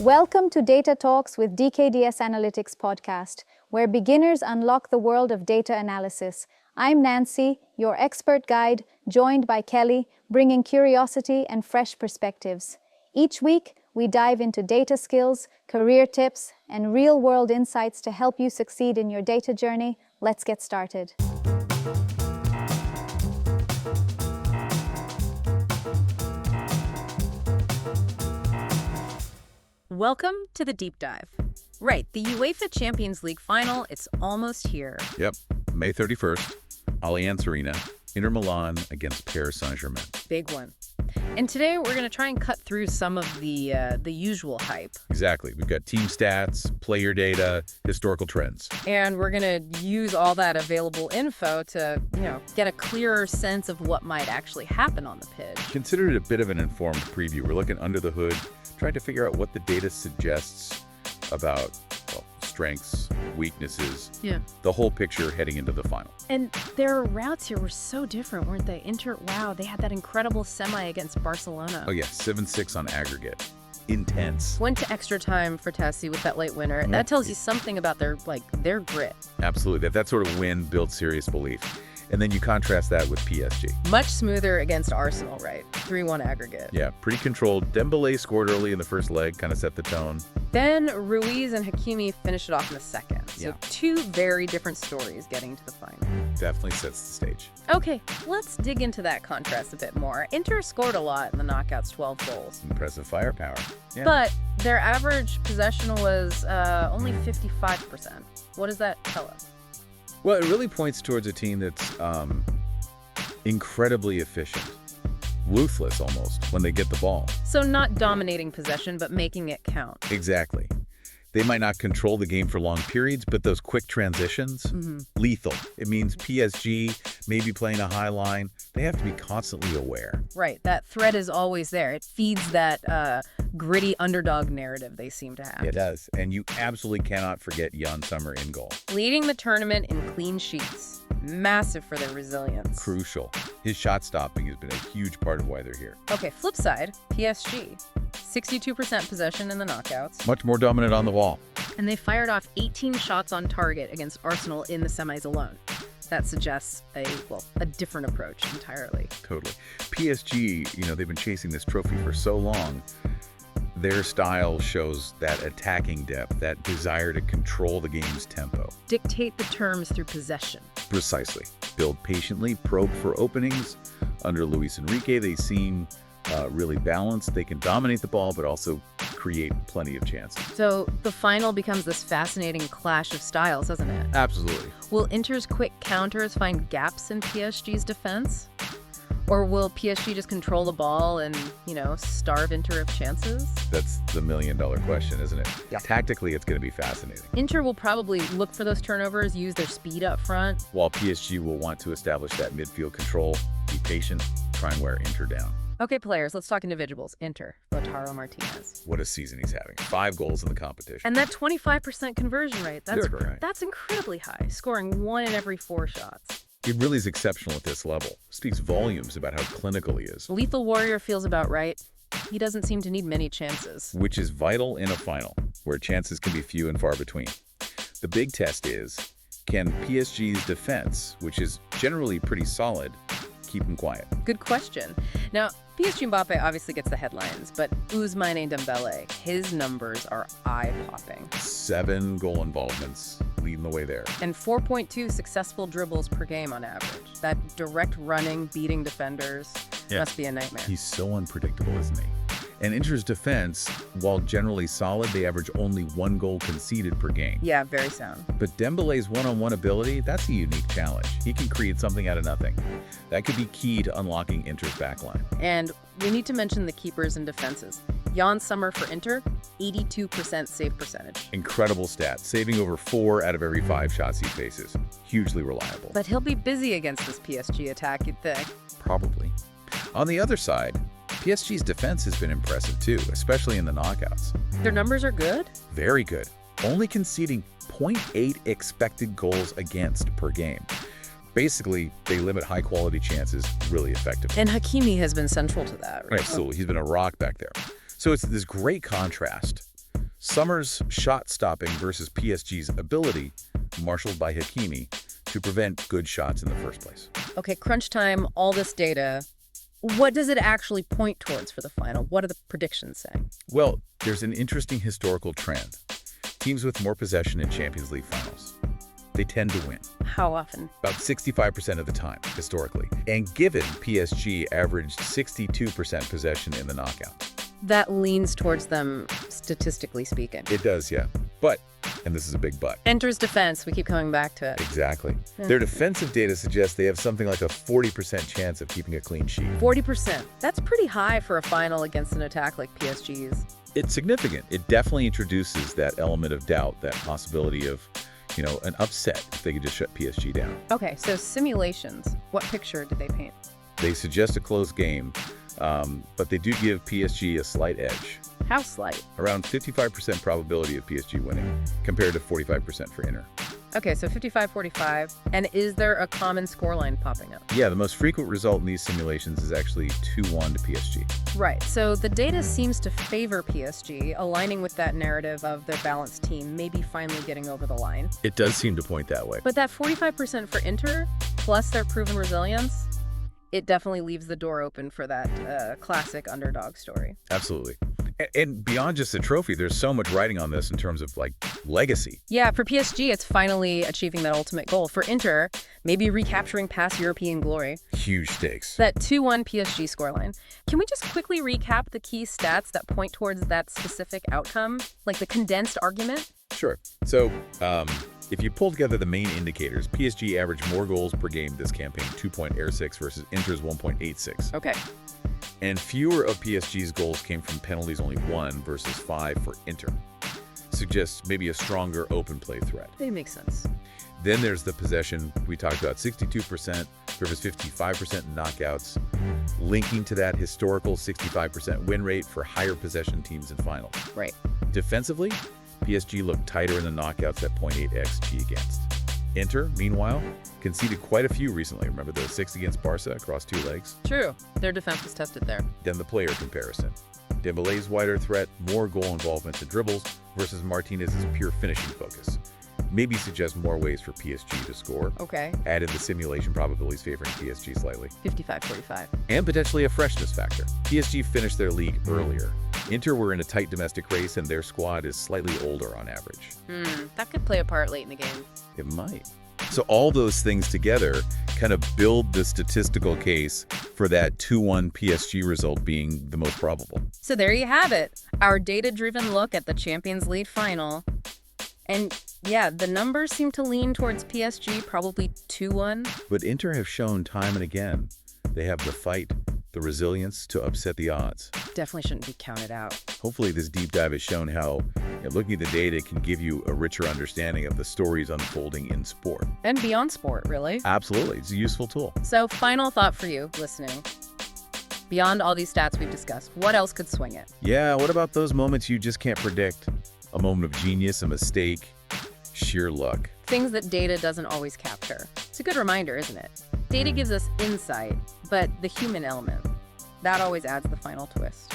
Welcome to Data Talks with DKDS Analytics podcast, where beginners unlock the world of data analysis. I'm Nancy, your expert guide, joined by Kelly, bringing curiosity and fresh perspectives. Each week, we dive into data skills, career tips, and real-world insights to help you succeed in your data journey. Let's get started. Welcome to the deep dive. Right, the UEFA Champions League final, it's almost here. Yep, May 31st, Allianz Arena, Inter Milan against Paris Saint-Germain. Big one. And today we're going to try and cut through some of the usual hype. Exactly. We've got team stats, player data, historical trends. And we're going to use all that available info to, get a clearer sense of what might actually happen on the pitch. Consider it a bit of an informed preview. We're looking under the hood, trying to figure out what the data suggests about strengths, weaknesses, the whole picture heading into the final. And their routes here were so different, weren't they? They had that incredible semi against Barcelona. Oh yeah, 7-6 on aggregate. Intense. Went to extra time for Tessie with that late winner. That tells you something about their grit. Absolutely. That sort of win builds serious belief. And then you contrast that with PSG. Much smoother against Arsenal, right? 3-1 aggregate. Yeah, pretty controlled. Dembélé scored early in the first leg, kind of set the tone. Then Ruiz and Hakimi finished it off in the second. So Yeah. two very different stories getting to the final. Definitely sets the stage. Okay, let's dig into that contrast a bit more. Inter scored a lot in the knockouts, 12 goals. Impressive firepower. Yeah. But their average possession was only 55%. What does that tell us? Well, it really points towards a team that's incredibly efficient, ruthless almost, when they get the ball. So not dominating possession, but making it count. Exactly. They might not control the game for long periods, but those quick transitions, lethal. It means PSG may be playing a high line. They have to be constantly aware. Right, that threat is always there. It feeds that gritty underdog narrative they seem to have. It does. And you absolutely cannot forget Jan Sommer in goal. Leading the tournament in clean sheets. Massive for their resilience. Crucial. His shot stopping has been a huge part of why they're here. Okay, flip side, PSG. 62% possession in the knockouts. Much more dominant on the wall. And they fired off 18 shots on target against Arsenal in the semis alone. That suggests a different approach entirely. Totally. PSG, they've been chasing this trophy for so long. Their style shows that attacking depth, that desire to control the game's tempo. Dictate the terms through possession. Precisely. Build patiently, probe for openings. Under Luis Enrique, they seem really balanced. They can dominate the ball, but also create plenty of chances. So the final becomes this fascinating clash of styles, doesn't it? Absolutely. Will Inter's quick counters find gaps in PSG's defense? Or will PSG just control the ball and, starve Inter of chances? That's the million-dollar question, isn't it? Yeah. Tactically, it's going to be fascinating. Inter will probably look for those turnovers, use their speed up front. While PSG will want to establish that midfield control, be patient, try and wear Inter down. Okay, players, let's talk individuals. Inter, Lautaro Martínez. What a season he's having. 5 goals in the competition. And that 25% conversion rate, Right. that's incredibly high, scoring 1 in every 4 shots. He really is exceptional at this level. Speaks volumes about how clinical he is. Lethal warrior feels about right. He doesn't seem to need many chances. Which is vital in a final, where chances can be few and far between. The big test is, can PSG's defense, which is generally pretty solid, keep him quiet? Good question. Now, PSG Mbappe obviously gets the headlines, but Ousmane Dembélé, his numbers are eye-popping. 7 goal involvements, leading the way there. And 4.2 successful dribbles per game on average. That direct running, beating defenders must be a nightmare. He's so unpredictable, isn't he? And Inter's defense, while generally solid, they average only 1 goal conceded per game. Yeah, very sound. But Dembele's one-on-one ability, that's a unique challenge. He can create something out of nothing. That could be key to unlocking Inter's backline. And we need to mention the keepers and defenses. Jan Sommer for Inter, 82% save percentage. Incredible stat, saving over 4 out of every 5 shots he faces. Hugely reliable. But he'll be busy against this PSG attack, you'd think. Probably. On the other side, PSG's defense has been impressive too, especially in the knockouts. Their numbers are good? Very good. Only conceding 0.8 expected goals against per game. Basically, they limit high-quality chances really effectively. And Hakimi has been central to that, right? Absolutely. He's been a rock back there. So it's this great contrast. Summer's shot stopping versus PSG's ability, marshaled by Hakimi, to prevent good shots in the first place. Okay, crunch time, all this data. What does it actually point towards for the final? What are the predictions saying? Well, there's an interesting historical trend. Teams with more possession in Champions League finals, they tend to win. How often? About 65% of the time, historically. And given PSG averaged 62% possession in the knockout. That leans towards them, statistically speaking. It does, yeah. But, and this is a big but. Inter's defense, we keep coming back to it. Exactly. Their defensive data suggests they have something like a 40% chance of keeping a clean sheet. 40%. That's pretty high for a final against an attack like PSG's. It's significant. It definitely introduces that element of doubt, that possibility of, an upset if they could just shut PSG down. Okay, so simulations. What picture did they paint? They suggest a close game, but they do give PSG a slight edge. How slight? Around 55% probability of PSG winning, compared to 45% for Inter. Okay, so 55-45. And is there a common scoreline popping up? Yeah, the most frequent result in these simulations is actually 2-1 to PSG. Right, so the data seems to favor PSG, aligning with that narrative of their balanced team maybe finally getting over the line. It does seem to point that way. But that 45% for Inter, plus their proven resilience, it definitely leaves the door open for that classic underdog story. Absolutely. And beyond just the trophy, there's so much writing on this in terms of, legacy. Yeah, for PSG, it's finally achieving that ultimate goal. For Inter, maybe recapturing past European glory. Huge stakes. That 2-1 PSG scoreline. Can we just quickly recap the key stats that point towards that specific outcome? Like the condensed argument? Sure. So, if you pull together the main indicators, PSG averaged more goals per game this campaign, 2.86 versus Inter's 1.86. Okay. And fewer of PSG's goals came from penalties, only 1 versus 5 for Inter. Suggests maybe a stronger open play threat. That makes sense. Then there's the possession we talked about, 62% versus 55% in knockouts, linking to that historical 65% win rate for higher possession teams in finals. Right. Defensively, PSG looked tighter in the knockouts at 0.8 XG against. Inter, meanwhile, conceded quite a few recently. Remember the 6 against Barca across 2 legs? True. Their defense was tested there. Then the player comparison. Dembélé's wider threat, more goal involvement to dribbles versus Martínez's pure finishing focus. Maybe suggests more ways for PSG to score. Okay. Added the simulation probabilities favoring PSG slightly. 55-45. And potentially a freshness factor. PSG finished their league earlier. Inter were in a tight domestic race and their squad is slightly older on average. That could play a part late in the game. It might. So all those things together kind of build the statistical case for that 2-1 PSG result being the most probable. So there you have it. Our data-driven look at the Champions League final. And yeah, the numbers seem to lean towards PSG, probably 2-1. But Inter have shown time and again they have the fight, the resilience to upset the odds. Definitely shouldn't be counted out. Hopefully this deep dive has shown how looking at the data can give you a richer understanding of the stories unfolding in sport. And beyond sport, really. Absolutely. It's a useful tool. So final thought for you listening. Beyond all these stats we've discussed, what else could swing it? Yeah, what about those moments you just can't predict? A moment of genius, a mistake, sheer luck. Things that data doesn't always capture. It's a good reminder, isn't it? Data gives us insight, but the human element, that always adds the final twist.